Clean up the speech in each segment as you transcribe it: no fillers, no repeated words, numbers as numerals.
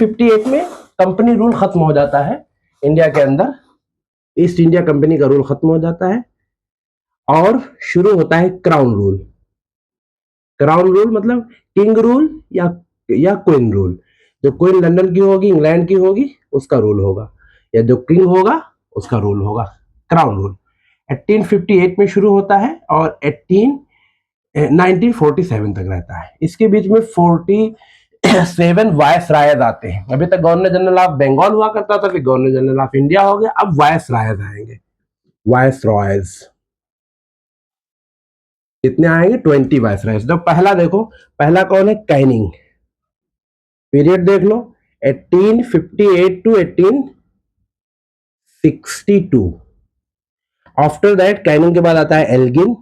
1858 में company rule खत्म हो जाता है इंडिया के अंदर, ईस्ट इंडिया कंपनी का रूल खत्म हो जाता है और शुरू होता है क्राउन रूल। क्राउन रूल मतलब किंग रूल या क्वीन रूल। जो क्वीन लंदन की होगी, इंग्लैंड की होगी, उसका रूल होगा, या जो किंग होगा उसका रूल होगा, क्राउन रूल। 1858 में शुरू होता है और 1947 तक रहता है। इसके बीच में 47 वायस रायज आते हैं। अभी तक गवर्नर जनरल ऑफ बंगाल हुआ करता था, फिर गवर्नर जनरल ऑफ इंडिया हो गया, अब वायस रायज आएंगे, वायस रॉयज। कितने आएंगे? 20 वायस रॉयज। तो पहला देखो, पहला कौन है? कैनिंग। पीरियड देख लो, 1858 टू 1862। आफ्टर दैट कैनिंग के बाद आता है एल्गिन।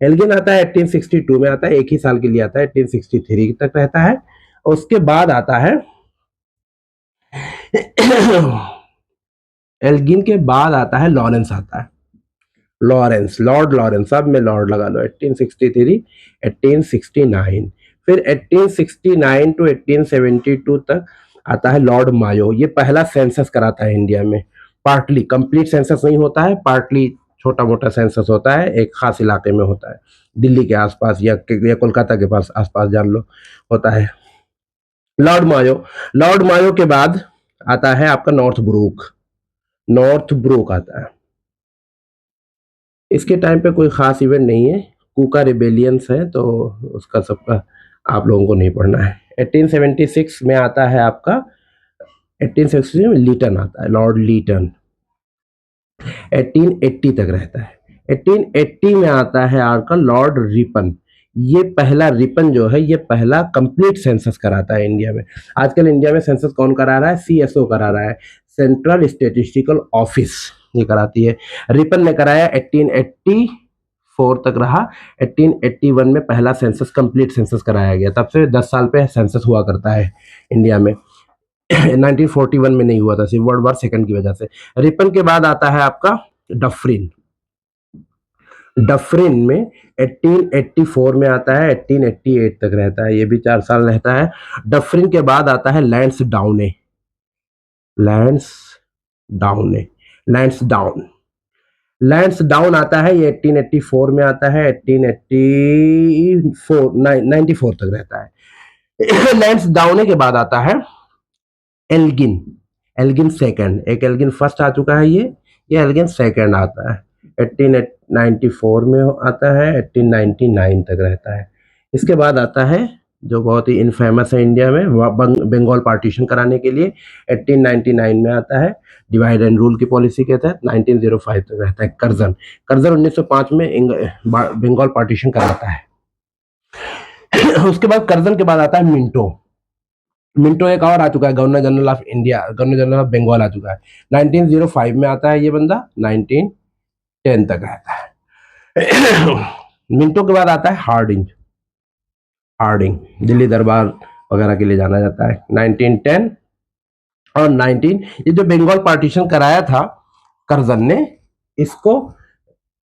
एल्गिन आता है 1862 में आता है, एक ही साल के लिए आता है, 1863 तक रहता है। उसके बाद आता है एल्गिन के बाद आता है लॉरेंस आता है, लॉरेंस, लॉर्ड लॉरेंस, अब में लॉर्ड लगा लो। 1863, 1869, फिर 1869 टू 1872 तक आता है लॉर्ड मायो। ये पहला सेंसस कराता है इंडिया में, पार्टली, कंप्लीट सेंसस नहीं होता है, पार्टली छोटा मोटा सेंसस होता है, एक खास इलाके में होता है, दिल्ली के आसपास या कोलकाता के पास आसपास जान लो, होता है लॉर्ड मायो। लॉर्ड मायो के बाद आता है आपका नॉर्थ ब्रूक, नॉर्थ ब्रूक आता है। इसके टाइम पे कोई खास इवेंट नहीं है, कुका रिबेलियंस है, तो उसका सबका आप लोगों को नहीं पढ़ना है। 1876 में आता है आपका, 1866 में लीटन आता है, लॉर्ड लीटन, 1880 तक रहता है। 1880 में आता है आपका लॉर्ड रिपन। ये पहला रिपन जो है, ये पहला कंप्लीट सेंसस कराता है इंडिया में। आजकल इंडिया में सेंसस कौन करा रहा है? सीएसओ करा रहा है, सेंट्रल स्टेटिस्टिकल ऑफिस, ये कराती है। रिपन ने कराया, 1884 तक रहा। 1881 में पहला सेंसस, कंप्लीट सेंसस कराया गया, तब से 10 साल पे सेंसस हुआ करता है इंडिया में। 1941 में नहीं हुआ था, सिर्फ वर्ल्ड वॉर सेकंड की वजह से। रिपन के बाद आता है आपका डफरिन। डफरिन में 1884 में आता है, 1888 तक रहता है, ये भी 4 साल रहता है। डफरिन के बाद आता है Lansdowne, Lansdowne, Lansdowne, Lansdowne आता है, ये 1884 में आता है, 1884 94 तक रहता है। लैंड्स डाउने के बाद आता है एल्गिन, एल्गिन सेकंड, एक एल्गिन फर्स्ट आ चुका है, ये एल्गिन सेकंड आता है, 1894 में आता है, 1899 तक रहता है। इसके बाद आता है जो बहुत ही इनफेमस है इंडिया में, बंगाल पार्टीशन कराने के लिए, 1899 में आता है, डिवाइड एंड रूल की पॉलिसी के तहत। 1905 तक रहता है कर्जन। कर्जन 1905 में बंगाल पार्टीशन कराता है। उसके बाद कर्जन के बाद आता है मिंटो। मिंटो एक और आ चुका है, governor general of India, governor general of Bengal आ चुका है, 1905 में आता है ये बंदा, 1910 तक रहता है। मिंटो के बाद आता है हार्डिंग। हार्डिंग दिल्ली दरबार वगैरह के लिए जाना जाता है, 1910 और 19, ये जो बंगाल पार्टीशन कराया था कर्जन ने,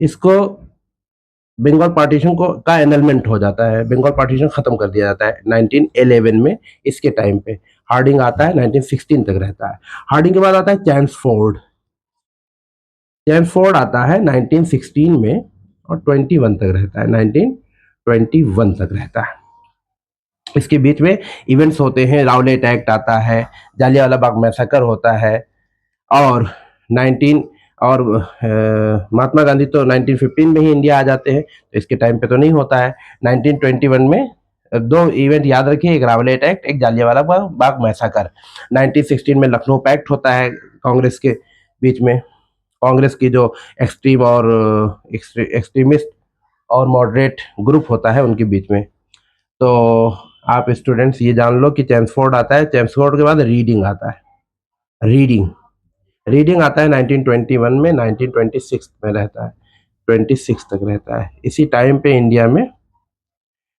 इसको बंगाल पार्टीशन को का एनलमेंट हो जाता है, बंगाल पार्टीशन खत्म कर दिया जाता है 1911 में। इसके टाइम पे हार्डिंग आता है, 1916 तक रहता है। हार्डिंग के बाद आता है चैम्सफोर्ड। चैम्सफोर्ड आता है 1916 में और 21 तक रहता है, 1921 तक रहता है। इसके बीच में इवेंट्स होते हैं, राउलेट एक्ट आता है, जालियांवाला बाग मैसेकर होता है, और 19 और महात्मा गांधी तो 1915 में ही इंडिया आ जाते हैं, तो इसके टाइम पे तो नहीं होता है। 1921 में 2 इवेंट याद रखिए, एक रावलेट एक्ट, एक जालियांवाला बाग मैसेकर। 1916 में लखनऊ पैक्ट होता है कांग्रेस के बीच में, कांग्रेस की जो एक्सट्रीम और एक्सट्रीमिस्ट और मॉडरेट ग्रुप होता है उनके बीच में। तो आप स्टूडेंट्स ये जान लो कि चैम्सफोर्ड आता है, चैम्सफोर्ड के बाद रीडिंग आता है, रीडिंग आता है 1921 में, 1926 में रहता है, 26 तक रहता है। इसी टाइम पे इंडिया में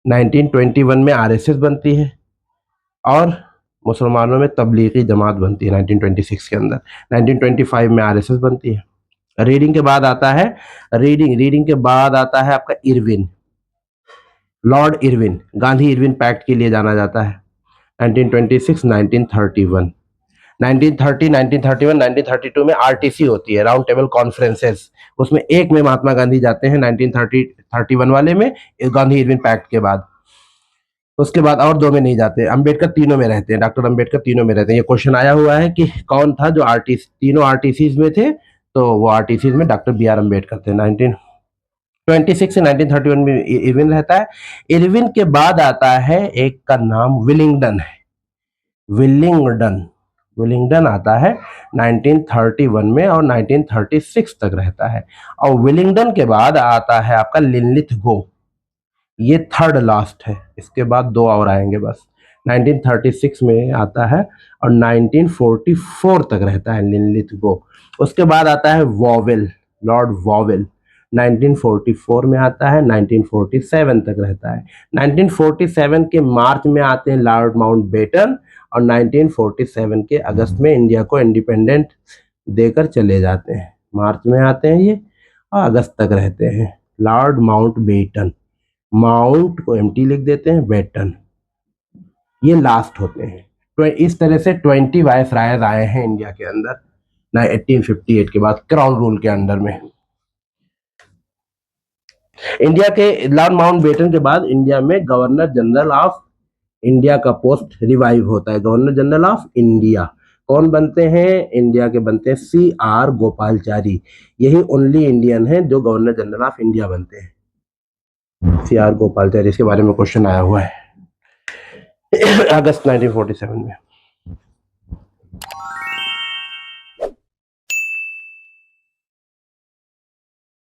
1921 में आरएसएस बनती है और मुसलमानों में तबलीगी जमात बनती है 1926 के अंदर। 1925 में आरएसएस बनती है। रीडिंग के बाद आता है रीडिंग के बाद आता है आपका Irwin, Lord Irwin, Gandhi Irwin pact के लिए जाना जाता है। 1926, 1931, 1930, 1931, 1932 में आरटीसी होती है, राउंड टेबल कॉन्फ्रेंसेस। उसमें एक में महात्मा गांधी जाते हैं 1931 वाले में, गांधी इरविन पैक्ट के बाद। उसके बाद और दो में नहीं जाते। अंबेडकर तीनों में रहते हैं, डॉक्टर अंबेडकर तीनों में रहते हैं। ये क्वेश्चन आया हुआ है कि कौन था जो आरटीसी, तीनों आरटीसी में थे, तो वो आरटीसी में डॉक्टर बी आर अम्बेडकर थे। 1926 से 1931 में इरविन रहता है। इरविन के बाद आता है एक का नाम विलिंगडन है, विलिंगडन, विलिंगडन आता है 1931 में और 1936 तक रहता है। और विलिंगडन के बाद आता है आपका लिनलिथ गो, ये थर्ड लास्ट है, इसके बाद दो और आएंगे बस। 1936 में आता है और 1944 तक रहता है लिनलिथ गो। उसके बाद आता है वॉवेल, लॉर्ड वॉवेल, 1944 में आता है, 1947 तक रहता है। 1947 के मार्च में आते हैं लॉर्ड माउंटबेटन और 1947 के अगस्त में इंडिया को इंडिपेंडेंट देकर चले जाते हैं। मार्च में आते हैं ये और अगस्त तक रहते हैं लॉर्ड माउंटबेटन। माउंट को एमटी लिख देते हैं, बेटन, ये लास्ट होते हैं। तो इस तरह से 20 वायसरायज आए हैं इंडिया के अंदर 1858 के बाद क्राउन रूल के अंडर में। इंडिया के लॉर्ड माउंटबेटन के बाद इंडिया में गवर्नर जनरल ऑफ इंडिया का पोस्ट रिवाइव होता है। गवर्नर जनरल ऑफ इंडिया कौन बनते हैं? इंडिया के बनते हैं सी आर गोपालचारी। यही ओनली इंडियन है जो गवर्नर जनरल ऑफ इंडिया बनते हैं, सी आर गोपालचारी। इसके बारे में क्वेश्चन आया हुआ है अगस्त 1947 में।